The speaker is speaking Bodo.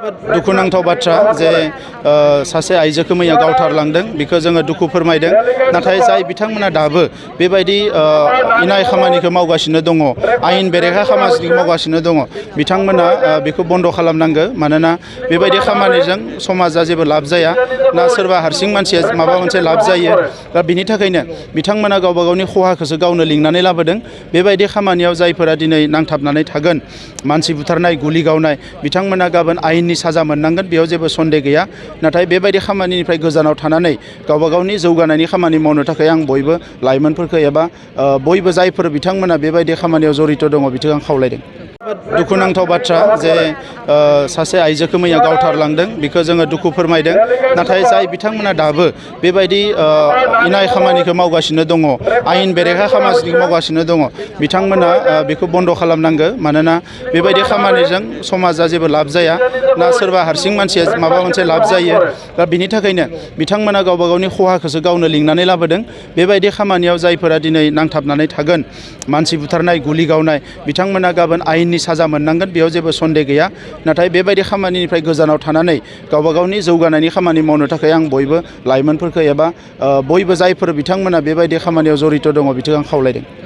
दुखुनांथाव बाथ्रा जे सासे आइजोखौ मैया गावथारलांदों बेखौ जोङो दुखु फोरमायदों नाथाय जाय बिथांमोना दाबो बेबायदि इनाय खामानिखौ मावगासिनो दङ आयेन बेरेखा खामानिखौ मावगासिनो दङ बिथांमोना बेखौ बन्द खालामनांगौ मानोना बेबायदि खामानिजों समाजा जेबो लाब जाया ना सोरबा हारसिं मानसिया माबा मोनसे लाब जायो दा बिनि थाखायनो बिथांमोना गावबा गावनि खहाखौसो गावनो लिंनानै लाबोदों बेबायदि खामानियाव जायफोरा दिनै नांथाबनानै थागोन मानसि बुथारनाय गुलि गावनाय बिथांमोना गाबोन आयेननि साजा मोननांगोन बेयाव जेबो सन्देह गैया नाथाय बेबायदि खामानिनिफ्राय गोजानाव थानानै गावबा गावनि जौगानायनि खामानि मावनो थाखाय आं बयबो लाइमोनफोरखौ एबा बयबो जायफोर बिथांमोना बेबायदि खामानियाव जड़ित दङ बिथांखौ आं खावलायदों दुखुनांथाव बाथ्रा जे सासे आइजोखौ मैया गावथारलांदों बेखौ जोङो दुखु फोरमायदों नाथाय जाय बिथांमोना दाबो बेबायदि इनाय खामानिखौ मावगासिनो दङ आयेन बेरेखा खामानिखौ मावगासिनो दङ बिथांमोना बेखौ बन्द खालामनांगौ मानोना बेबायदि खामानिजों समाजा जेबो लाब जाया ना सोरबा हारसिं मानसिया माबा मोनसे लाब जायो दा बिनि थाखायनो बिथांमोना गावबा गावनि खहाखौसो गावनो लिंनानै लाबोदों बेबायदि खामानियाव जायफोरा दिनै नांथाबनानै थागोन मानसि बुथारनाय गुलि गावनाय बिथांमोना गाबोन आयेननि साजा मोननांगोन बेयाव जेबो सन्देह गैया नाथाय बेबायदि खामानिनिफ्राय गोजानाव थानानै गावबा गावनि जौगानायनि खामानि मावनो थाखाय आं बयबो लाइमोनफोरखौ एबा बयबो जायफोर बिथांमोना बेबायदि खामानियाव जड़ित दङ बिथांखौ आं खावलायदों।